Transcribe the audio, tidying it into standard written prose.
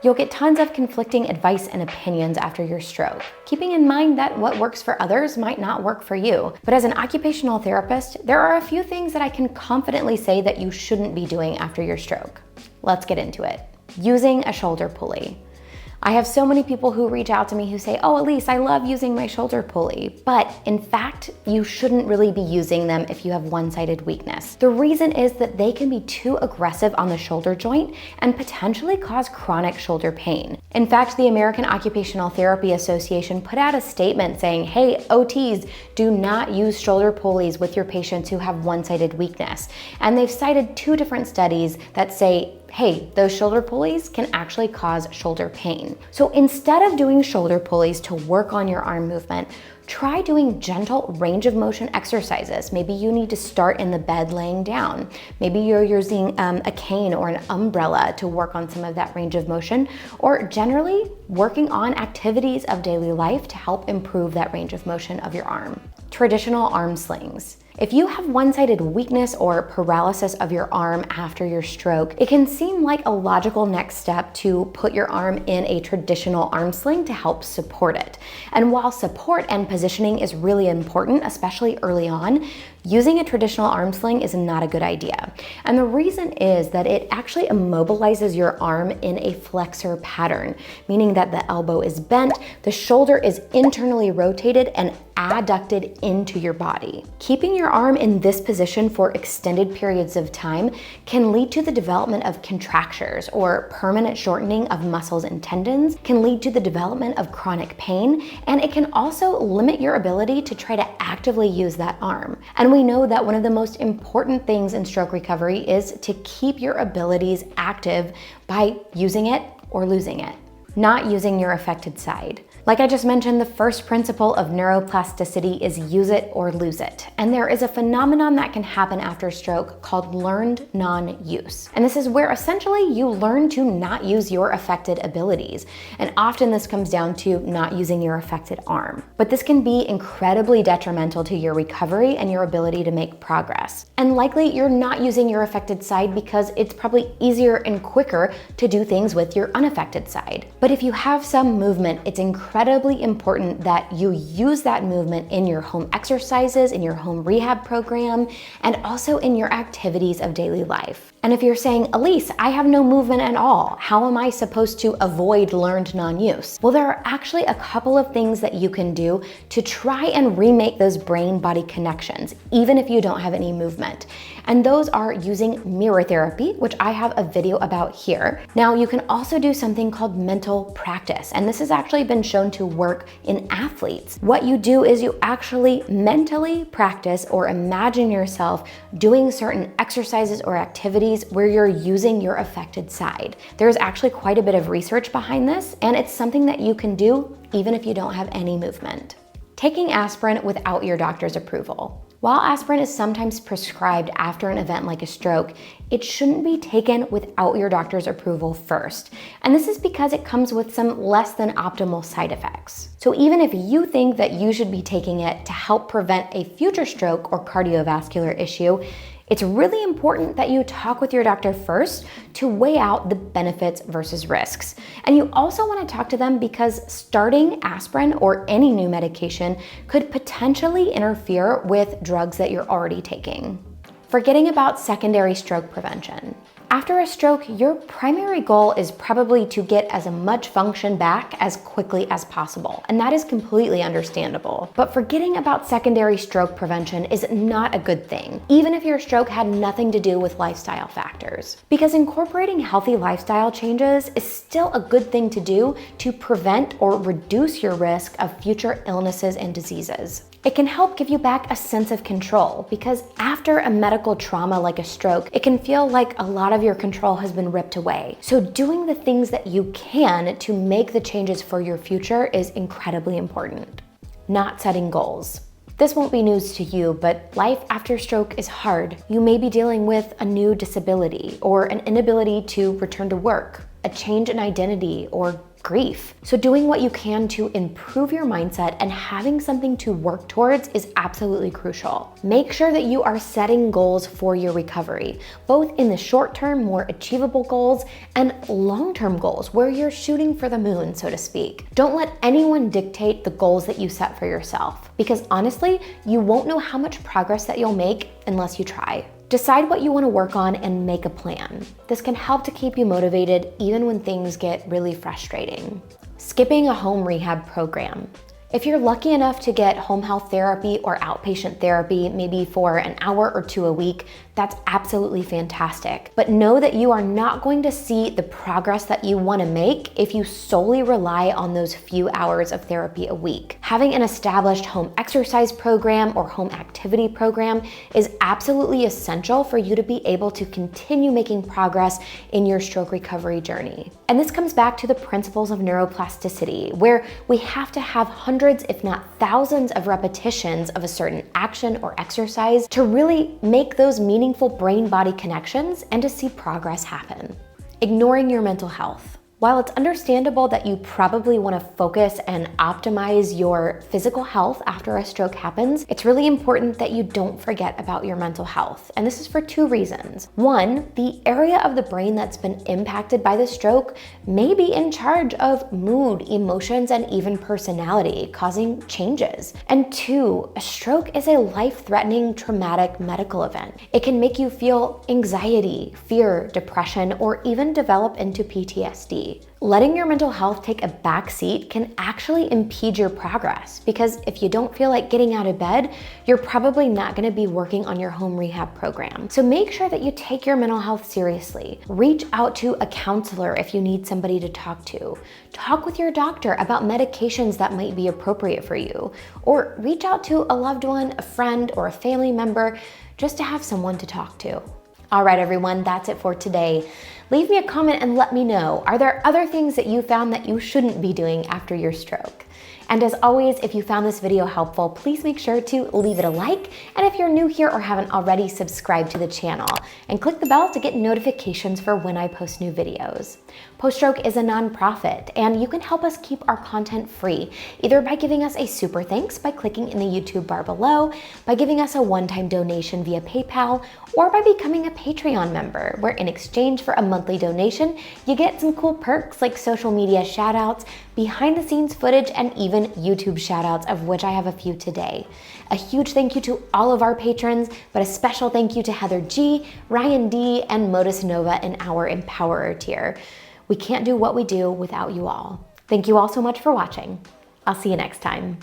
You'll get tons of conflicting advice and opinions after your stroke, keeping in mind that what works for others might not work for you. But as an occupational therapist, there are a few things that I can confidently say that you shouldn't be doing after your stroke. Let's get into it. Using a shoulder pulley. I have so many people who reach out to me who say, oh, Elise, I love using my shoulder pulley. But in fact, you shouldn't really be using them if you have one-sided weakness. The reason is that they can be too aggressive on the shoulder joint and potentially cause chronic shoulder pain. In fact, the American Occupational Therapy Association put out a statement saying, hey, OTs, do not use shoulder pulleys with your patients who have one-sided weakness. And they've cited 2 different studies that say, hey, those shoulder pulleys can actually cause shoulder pain. So instead of doing shoulder pulleys to work on your arm movement, try doing gentle range of motion exercises. Maybe you need to start in the bed laying down. Maybe you're using a cane or an umbrella to work on some of that range of motion, or generally working on activities of daily life to help improve that range of motion of your arm. Traditional arm slings. If you have one-sided weakness or paralysis of your arm after your stroke, it can seem like a logical next step to put your arm in a traditional arm sling to help support it. And while support and positioning is really important, especially early on, using a traditional arm sling is not a good idea. And the reason is that it actually immobilizes your arm in a flexor pattern, meaning that the elbow is bent, the shoulder is internally rotated and adducted into your body. Keeping your arm in this position for extended periods of time can lead to the development of contractures or permanent shortening of muscles and tendons, can lead to the development of chronic pain, and it can also limit your ability to try to actively use that arm. And we know that one of the most important things in stroke recovery is to keep your abilities active by using it or losing it, not using your affected side. Like I just mentioned, the first principle of neuroplasticity is use it or lose it. And there is a phenomenon that can happen after stroke called learned non-use. And this is where essentially you learn to not use your affected abilities. And often this comes down to not using your affected arm. But this can be incredibly detrimental to your recovery and your ability to make progress. And likely you're not using your affected side because it's probably easier and quicker to do things with your unaffected side. But if you have some movement, it's incredibly important that you use that movement in your home exercises, in your home rehab program, and also in your activities of daily life. And if you're saying, Elise, I have no movement at all, how am I supposed to avoid learned non-use? Well, there are actually a couple of things that you can do to try and remake those brain-body connections, even if you don't have any movement. And those are using mirror therapy, which I have a video about here. Now, you can also do something called mental practice, and this has actually been shown to work in athletes. What you do is you actually mentally practice or imagine yourself doing certain exercises or activities where you're using your affected side. There's actually quite a bit of research behind this, and it's something that you can do even if you don't have any movement. Taking aspirin without your doctor's approval. While aspirin is sometimes prescribed after an event like a stroke, it shouldn't be taken without your doctor's approval first. And this is because it comes with some less than optimal side effects. So even if you think that you should be taking it to help prevent a future stroke or cardiovascular issue, it's really important that you talk with your doctor first to weigh out the benefits versus risks. And you also want to talk to them because starting aspirin or any new medication could potentially interfere with drugs that you're already taking. Forgetting about secondary stroke prevention. After a stroke, your primary goal is probably to get as much function back as quickly as possible, and that is completely understandable. But forgetting about secondary stroke prevention is not a good thing, even if your stroke had nothing to do with lifestyle factors. Because incorporating healthy lifestyle changes is still a good thing to do to prevent or reduce your risk of future illnesses and diseases. It can help give you back a sense of control because after a medical trauma like a stroke, it can feel like a lot of your control has been ripped away. So doing the things that you can to make the changes for your future is incredibly important. Not setting goals. This won't be news to you, but life after stroke is hard. You may be dealing with a new disability or an inability to return to work. a change in identity, or grief. So doing what you can to improve your mindset and having something to work towards is absolutely crucial. Make sure that you are setting goals for your recovery, both in the short term, more achievable goals, and long-term goals where you're shooting for the moon, so to speak. Don't let anyone dictate the goals that you set for yourself, because honestly, you won't know how much progress that you'll make unless you try. Decide what you want to work on and make a plan. This can help to keep you motivated even when things get really frustrating. Skipping a home rehab program. If you're lucky enough to get home health therapy or outpatient therapy, maybe for an hour or two a week, that's absolutely fantastic. But know that you are not going to see the progress that you want to make if you solely rely on those few hours of therapy a week. Having an established home exercise program or home activity program is absolutely essential for you to be able to continue making progress in your stroke recovery journey. And this comes back to the principles of neuroplasticity, where we have to have hundreds, if not thousands, of repetitions of a certain action or exercise to really make those meaningful brain-body connections and to see progress happen. Ignoring your mental health. While it's understandable that you probably want to focus and optimize your physical health after a stroke happens, it's really important that you don't forget about your mental health. And this is for two reasons. One, the area of the brain that's been impacted by the stroke may be in charge of mood, emotions, and even personality, causing changes. And two, a stroke is a life-threatening traumatic medical event. It can make you feel anxiety, fear, depression, or even develop into PTSD. Letting your mental health take a back seat can actually impede your progress, because if you don't feel like getting out of bed, you're probably not going to be working on your home rehab program. So make sure that you take your mental health seriously. Reach out to a counselor if you need somebody to talk to. Talk with your doctor about medications that might be appropriate for you, or reach out to a loved one, a friend, or a family member just to have someone to talk to. All right, everyone, that's it for today. Leave me a comment and let me know, are there other things that you found that you shouldn't be doing after your stroke? And as always, if you found this video helpful, please make sure to leave it a like. And if you're new here or haven't already, subscribe to the channel and click the bell to get notifications for when I post new videos. Post-Stroke is a nonprofit, and you can help us keep our content free, either by giving us a super thanks by clicking in the YouTube bar below, by giving us a one-time donation via PayPal, or by becoming a Patreon member, where in exchange for a monthly donation, you get some cool perks like social media shoutouts, behind the scenes footage, and even YouTube shoutouts, of which I have a few today. A huge thank you to all of our patrons, but a special thank you to Heather G, Ryan D, and Modus Nova in our Empowerer tier. We can't do what we do without you all. Thank you all so much for watching. I'll see you next time.